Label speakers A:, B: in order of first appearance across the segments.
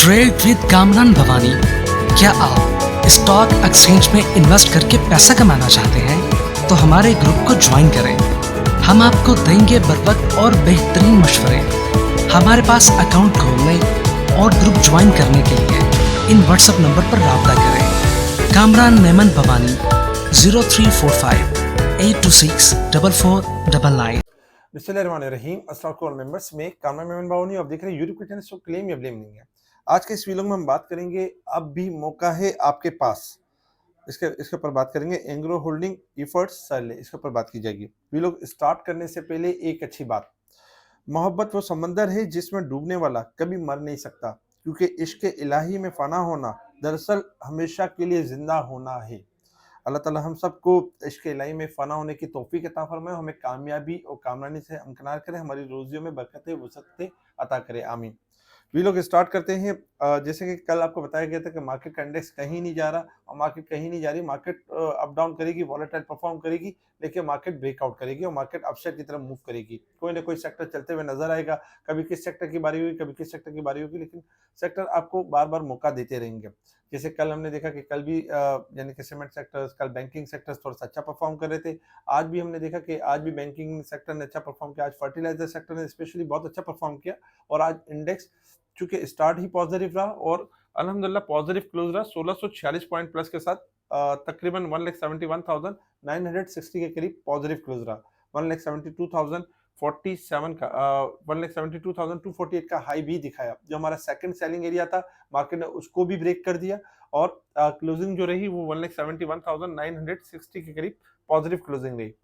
A: Trade with Kamran Bhavani. क्या आप stock exchange में इन्वेस्ट करके पैसा कमाना चाहते हैं तो हमारे ग्रुप को ज्वाइन करें। हम आपको देंगे बर वक्त और बेहतरीन मशवरे। हमारे पास अकाउंट खोलने और ग्रुप ज्वाइन करने के लिए इन व्हाट्सएप नंबर पर राब्ता करें। कामरान मेमन भवानी 0345-826-4499।
B: बिस्मिल्लाहिर्रहमानिर्रहीम। अस्सलाम वालेकुम मेंबर्स में कामरान मेमन भावनी आप देख रहे हैं यूट्यूब के चैनल से क्लेम या ब्लेम नहीं है। आज के इस वीडियो में हम बात करेंगे अब भी मौका है आपके पास, इसके ऊपर बात करेंगे। एंग्रो होल्डिंग एफर्ट्स सरले, इसके ऊपर बात की जाएगी। वीडियो स्टार्ट करने से पहले एक अच्छी बात, मोहब्बत वो समंदर है जिसमें डूबने वाला कभी मर नहीं सकता, क्योंकि इश्क इलाही में फना होना दरअसल हमेशा के लिए जिंदा होना है। अल्लाह ताला हम सबको इश्क इलाही में फ़ना होने की तौफीक अता फरमाए, हमें कामयाबी और कामरानी से हमकिनार करें, हमारी रोज़ियों में बरकतें वसअतें अता करे, आमीन। वी लोग स्टार्ट करते हैं। जैसे कि कल आपको बताया गया था कि मार्केट का इंडेक्स कहीं नहीं जा रहा और मार्केट कहीं नहीं जा रही। मार्केट अप डाउन करेगी, वॉलेटाइल परफॉर्म करेगी, लेकिन मार्केट ब्रेकआउट करेगी और मार्केट अपसाइड की तरफ मूव करेगी। कोई ना कोई सेक्टर चलते हुए नजर आएगा, कभी किस सेक्टर की बारी हुई, कभी किस सेक्टर की बारी होगी, लेकिन सेक्टर आपको बार बार मौका देते रहेंगे। जैसे कल हमने देखा कि कल भी यानी कि सीमेंट सेक्टर्स, कल बैंकिंग सेक्टर्स थोड़ा सा अच्छा परफॉर्म कर रहे थे। आज भी हमने देखा कि आज भी बैंकिंग सेक्टर ने अच्छा परफॉर्म किया, आज फर्टिलाइजर सेक्टर ने स्पेशली बहुत अच्छा परफॉर्म किया और आज इंडेक्स चूंकि स्टार्ट ही पॉजिटिव रहा और अल्हम्दुलिल्लाह पॉजिटिव क्लोज रहा 1646 पॉइंट प्लस के साथ, तकरीबन 1,71,960 के करीब पॉजिटिव क्लोज रहा। 1,72,047 का 1,72,248 का हाई भी दिखाया, जो हमारा सेकंड सेलिंग एरिया था। मार्केट ने उसको भी ब्रेक कर दिया और क्लोजिंग जो रही वो 1,71,960 के करीब पॉजिटिव क्लोजिंग रही।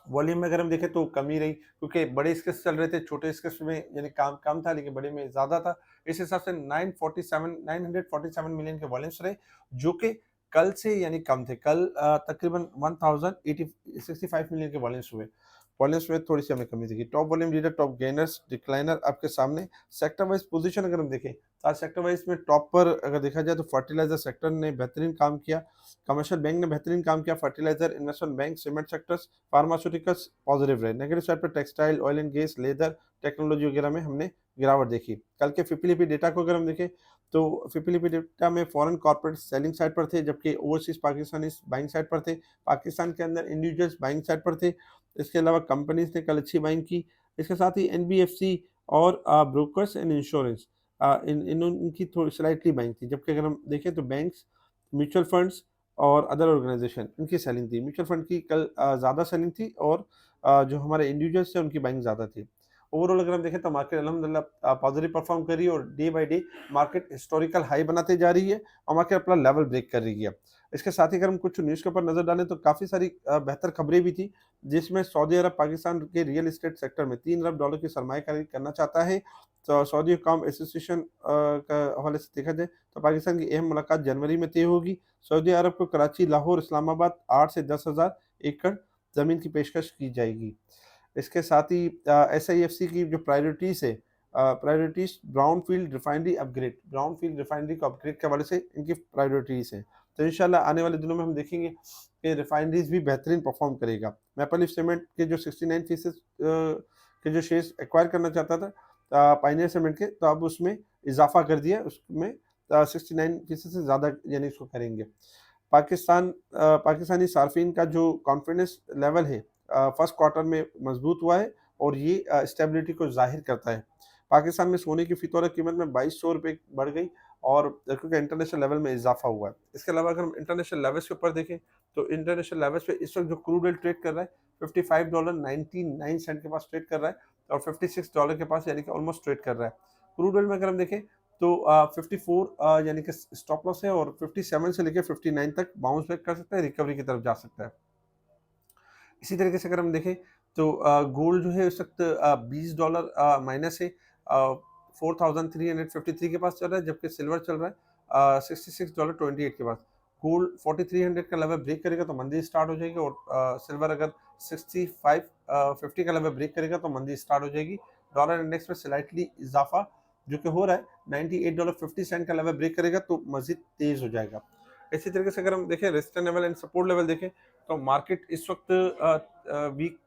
B: वॉल्यूम में अगर हम देखें तो कमी रही, क्योंकि बड़े स्केल्स चल रहे थे, छोटे स्केल्स में यानी काम कम था लेकिन बड़े में ज्यादा था। इस हिसाब से 947 मिलियन के वॉल्यूम्स रहे, जो कि कल से यानी कम थे। कल तकरीबन 1065 मिलियन के वॉल्यूम्स में थोड़ी सी हमें कमी दिखी। Top volume leader, top gainers, decliner आपके सामने। सेक्टर वाइज पोजीशन अगर हम देखें तो आज सेक्टर वाइज में टॉप पर अगर देखा जाए तो फर्टिलाइजर सेक्टर ने बेहतरीन काम किया, कमर्शियल बैंक ने बेहतरीन काम किया, fertiliser, investment bank, cement sectors, pharmaceuticals positive रहे। नेगेटिव साइड पर textile, oil and gas, leather, technology वगैरह में हमने गिरावट देखी। कल के फिपिलिपी डेटा को अगर हम देखें तो फिपिलिपी डेटा में फॉरेन कॉर्पोरेट सेलिंग साइड पर थे, जबकि ओवरसीज पाकिस्तानी बाइंग साइड पर थे। पाकिस्तान के अंदर इंडिविजुअल्स बाइंग साइड पर थे। इसके अलावा कंपनीज ने कल अच्छी बाइंग की। इसके साथ ही एनबीएफसी और ब्रोकर्स एंड इंश्योरेंस इनकी थोड़ी स्लाइटली बाइंग थी, जबकि अगर हम देखें तो बैंक्स, म्यूचुअल फंड्स और अदर ऑर्गेनाइजेशन इनकी सेलिंग थी। म्यूचुअल फंड की कल ज़्यादा सेलिंग थी और जो हमारे इंडिविजुअल्स थे उनकी बाइंग ज़्यादा थी। ओवरऑल अगर हम देखें तो मार्केट अल्हम्दुलिल्लाह पॉजिटिव परफॉर्म कर रही है और day by day market historical high बनाते जा रही है और मार्केट अपना लेवल ब्रेक कर रही है। इसके साथ ही अगर हम कुछ न्यूज़ के ऊपर नज़र डालें तो काफ़ी सारी बेहतर खबरें भी थी, जिसमें सऊदी अरब पाकिस्तान के रियल एस्टेट सेक्टर में $3 अरब की सरमायाकारी करना चाहता है। तो सऊदी हुकाम एसोसिएशन का हवाले से देखा जाए तो पाकिस्तान की अहम मुलाकात जनवरी में तय होगी। सऊदी अरब को कराची, लाहौर, इस्लामाबाद 8 से 10,000 एकड़ ज़मीन की पेशकश की जाएगी। इसके साथ ही एसआईएफसी की जो प्रायोरिटीज़ है, प्रायोरिटीज़ ब्राउन फील्ड रिफाइनरी को अपग्रेड के हवाले से इनकी प्रायोरिटीज़ हैं। तो इंशाल्लाह आने वाले दिनों में हम देखेंगे कि रिफाइनरीज भी बेहतरीन परफॉर्म करेगा। मैपल लीफ सीमेंट के जो 69% के जो शेयर्स एक्वायर करना चाहता था पायनियर सीमेंट के, तो अब उसमें इजाफा कर दिया, उसमें 69% से ज़्यादा यानी इसको करेंगे। पाकिस्तानी सार्फिन का जो कॉन्फिडेंस लेवल है फर्स्ट क्वार्टर में मजबूत हुआ है और ये स्टेबिलिटी को जाहिर करता है। पाकिस्तान में सोने की फ़ी-तौला कीमत में 2200 रुपये बढ़ गई और क्योंकि इंटरनेशनल लेवल में इजाफा हुआ है। इसके अलावा अगर हम इंटरनेशनल लेवल्स के ऊपर देखें तो इंटरनेशनल लेवल्स पे इस वक्त जो क्रूड ऑयल ट्रेड कर रहा है $55.99 के पास ट्रेड कर रहा है और $56 के पास यानी कि ऑलमोस्ट ट्रेड कर रहा है। क्रूड ऑयल में अगर हम देखें तो 54 यानी कि स्टॉप लॉस है और 57 से लेकर 59 तक बाउंस बैक कर सकता है, रिकवरी की तरफ जा सकता है। इसी तरीके से अगर हम देखें तो गोल्ड जो है इस वक्त $20 माइनस है, 4,353 के पास चल रहा है, जबकि सिल्वर चल रहा है $66.28 के पास। गोल्ड 4,300 का लेवल ब्रेक करेगा तो मंदी स्टार्ट हो जाएगी और सिल्वर अगर 6550 का लेवल ब्रेक करेगा तो मंदी स्टार्ट हो जाएगी। डॉलर इंडेक्स में स्लाइटली इजाफा जो कि हो रहा है, $98.50 का लेवल ब्रेक करेगा तो मजीद तेज हो जाएगा। इसी तरीके से अगर हम देखें resistance level and support level देखें तो मार्केट इस वक्त वीक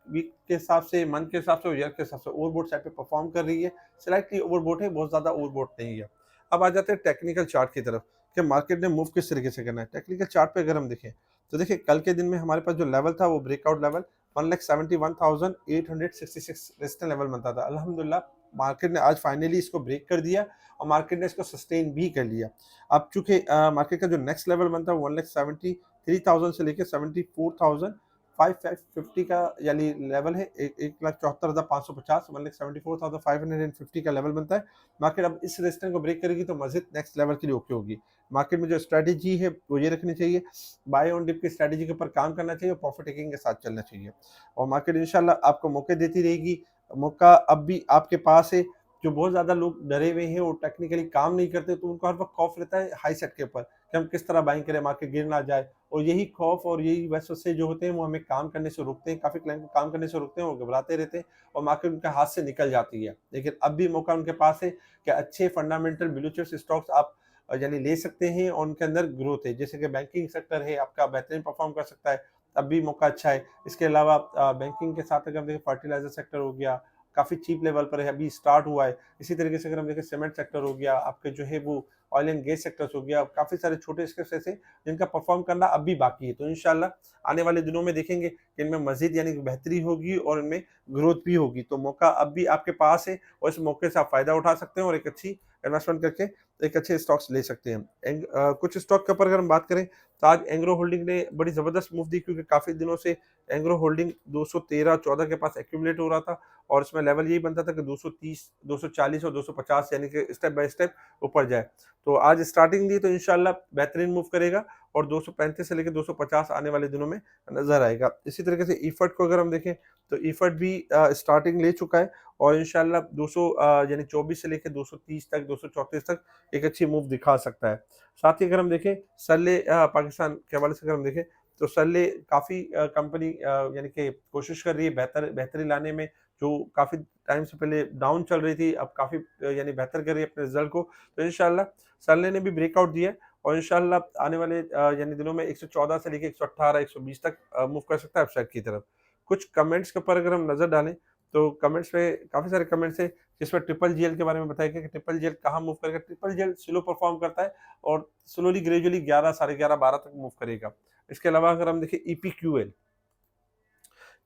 B: के हिसाब से, मंथ के हिसाब से और ईयर के हिसाब से ओवरबोट साइड पे परफॉर्म कर रही है। स्लाइटली ओवरबोट है, बहुत ज़्यादा ओवरबोट नहीं है। अब आ जाते हैं टेक्निकल चार्ट की तरफ कि मार्केट ने मूव किस तरीके से करना है। टेक्निकल चार्ट पे अगर हम देखें तो देखिए कल के दिन में हमारे पास जो लेवल था वो ब्रेकआउट लेवल 1,71,866 रेजिस्टेंस लेवल बनता था। अल्हम्दुलिल्लाह मार्केट ने आज फाइनली इसको ब्रेक कर दिया और मार्केट ने इसको सस्टेन भी कर लिया। अब चूंकि मार्केट का जो नेक्स्ट लेवल बनता है 1,73,000 से लेकर 74,550 का यानी लेवल है, 1,74,550 1,74,550 का लेवल बनता है। मार्केट अब इस रेजिस्टेंस को ब्रेक करेगी तो मजीद नेक्स्ट लेवल के लिए ओके होगी। मार्केट में जो स्ट्रेटेजी है वो ये रखनी चाहिए, बाय ऑन डिप की स्ट्रेटेजी के ऊपर काम करना चाहिए और प्रॉफिट टेकिंग के साथ चलना चाहिए और मार्केट इंशाल्लाह आपको मौके देती रहेगी। मौका अब भी आपके पास है। जो बहुत ज़्यादा लोग डरे हुए हैं, वो टेक्निकली काम नहीं करते, तो उनको हर वक्त खौफ रहता है हाई सेट के ऊपर कि हम किस तरह बाइंग करें, मार्केट गिर ना जाए। और यही खौफ और यही वसवसे जो होते हैं वो हमें काम करने से रोकते हैं, काफ़ी क्लाइंट को काम करने से रोकते हैं, वो घबराते रहते हैं और मार्केट उनके हाथ से निकल जाती है। लेकिन अब भी मौका उनके पास है कि अच्छे फंडामेंटल ब्लू चिप्स स्टॉक्स आप यानी ले सकते हैं और उनके अंदर ग्रोथ है। जैसे कि बैंकिंग सेक्टर है आपका बेहतरीन परफॉर्म कर सकता है, तब भी मौका अच्छा है। इसके अलावा बैंकिंग के साथ अगर हम देखें फर्टिलाइजर सेक्टर हो गया, काफ़ी चीप लेवल पर है, अभी स्टार्ट हुआ है। इसी तरीके से अगर हम देखें सीमेंट सेक्टर हो गया, आपके जो है वो ऑयल एंड गैस सेक्टर्स हो गया, काफ़ी सारे छोटे स्टेप्स ऐसे जिनका परफॉर्म करना अब भी बाकी है। तो इंशाल्लाह आने वाले दिनों में देखेंगे कि इनमें मज़ीद यानी कि बेहतरी होगी और इनमें ग्रोथ भी होगी। तो मौका अब भी आपके पास है और इस मौके से आप फ़ायदा उठा सकते हैं और एक अच्छी इन्वेस्टमेंट करके एक अच्छे स्टॉक्स ले सकते हैं। कुछ स्टॉक के ऊपर अगर हम बात करें तो आज एंग्रो होल्डिंग ने बड़ी ज़बरदस्त मूव दी क्योंकि काफ़ी दिनों से एंग्रो होल्डिंग 213-14 के पास एक्यूमुलेट हो रहा था और इसमें लेवल यही बनता था कि 230, 240 और 250 यानी कि स्टेप बाय स्टेप ऊपर जाए। तो आज स्टार्टिंग दी तो इंशाल्लाह बेहतरीन मूव करेगा और 235 से लेकर 250 आने वाले दिनों में नज़र आएगा। इसी तरीके से ईफर्ट को अगर हम देखें तो ईफर्ट भी स्टार्टिंग ले चुका है और इंशाल्लाह 200 यानी 24 से लेकर 230 तक 234 तक एक अच्छी मूव दिखा सकता है। साथ ही अगर हम देखें सरले पाकिस्तान के हवाले से अगर हम देखें तो सरले काफ़ी कंपनी यानी कि कोशिश कर रही है बेहतरी लाने में, जो काफ़ी टाइम से पहले डाउन चल रही थी, अब काफ़ी यानी बेहतर कर रही है अपने रिज़ल्ट को। तो इंशाल्लाह सरले ने भी ब्रेकआउट दिया है और इंशाल्लाह आने वाले यानी दिनों में 114 से लेके 118, 120 तक मूव कर सकता है अपसाइड की तरफ। कुछ कमेंट्स के ऊपर अगर हम नज़र डालें, तो कमेंट्स में काफ़ी सारे कमेंट्स हैं, जिसमें ट्रिपल जीएल के बारे में बताया गया कि ट्रिपल जीएल कहाँ मूव करेगा। ट्रिपल जीएल स्लो परफ़ॉर्म करता है और स्लोली ग्रेजुअली 11, साढ़े 11, 12 तक मूव करेगा। इसके अलावा अगर हम देखें ईपीक्यूएल,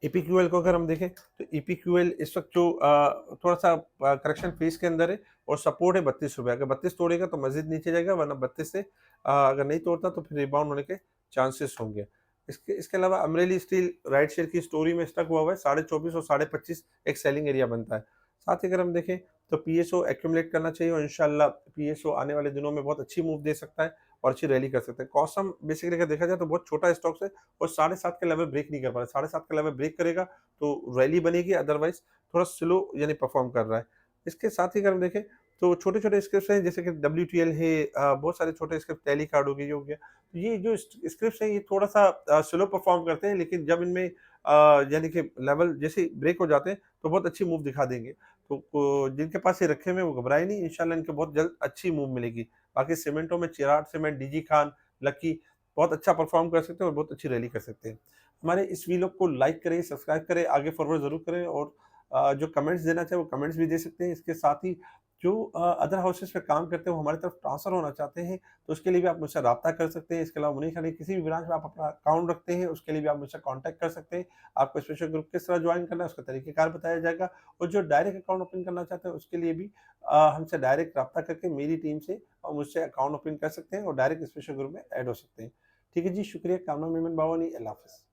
B: ईपीक्यूएल को अगर हम देखें तो ईपीक्यूएल इस वक्त जो थोड़ा-सा करेक्शन फेज़ के अंदर है और सपोर्ट है ₹32। अगर 32 तोड़ेगा तो मज़ीद नीचे जाएगा, वरना 32 से अगर नहीं तोड़ता तो फिर रिबाउंड होने के चांसेस होंगे। इसके अलावा अमरेली स्टील राइट शेयर की स्टोरी में स्टक हुआ है, 24.5 और 25.5 एक सेलिंग एरिया बनता है। साथ ही अगर हम देखें तो पीएसओ एक्यूमुलेट करना चाहिए और इंशाल्लाह पीएसओ आने वाले दिनों में बहुत अच्छी मूव दे सकता है और अच्छी रैली कर सकता है। कॉसम बेसिकली अगर देखा जाए तो बहुत छोटा स्टॉक्स है और 7.5 का लेवल ब्रेक नहीं कर पा रहा है। 7.5 का लेवल ब्रेक करेगा तो रैली बनेगी, अदरवाइज़ थोड़ा स्लो यानी परफ़ॉर्म कर रहा है। इसके साथ ही अगर हम देखें तो छोटे-छोटे स्क्रिप्ट्स हैं जैसे कि डब्ल्यूटीएल है, बहुत सारे छोटे स्क्रिप्ट टैली कार्ड हो गया, ये हो गया। तो ये जो स्क्रिप्ट्स हैं ये थोड़ा-सा स्लो परफ़ॉर्म करते हैं, लेकिन जब इनमें यानी कि लेवल जैसे ही ब्रेक हो जाते हैं तो बहुत अच्छी मूव दिखा देंगे। तो जिनके पास ये रखे हुए हैं वो घबराएँ नहीं, इंशाल्लाह इनको बहुत जल्द अच्छी मूव मिलेगी। बाकी सीमेंटों में चिराग सीमेंट, डीजी खान, लकी बहुत अच्छा परफ़ॉर्म कर सकते हैं और बहुत अच्छी रैली कर सकते हैं। हमारे इस वीलॉग को लाइक करें, सब्सक्राइब करें, आगे फॉरवर्ड ज़रूर करें और जो कमेंट्स देना चाहें वो कमेंट्स भी दे सकते हैं। इसके साथ ही जो अदर हाउसेस में काम करते हैं वो हमारी तरफ ट्रांसफ़र होना चाहते हैं, तो उसके लिए भी आप मुझसे राब्ता कर सकते हैं। इसके अलावा मुनीर खान की किसी भी ब्रांच में आप अपना अकाउंट रखते हैं, उसके लिए भी आप मुझसे कॉन्टैक्ट कर सकते हैं। आपको स्पेशल ग्रुप किस तरह जॉइन करना है उसका तरीक़ेकार बताया जाएगा और जो डायरेक्ट अकाउंट ओपन करना चाहते हैं उसके लिए भी हमसे डायरेक्ट राब्ता करके मेरी टीम से और मुझसे अकाउंट ओपन कर सकते हैं और डायरेक्ट स्पेशल ग्रुप में ऐड हो सकते हैं। ठीक है जी, शुक्रिया। कामना मेमन बावानी, अल्लाह हाफ़िज़।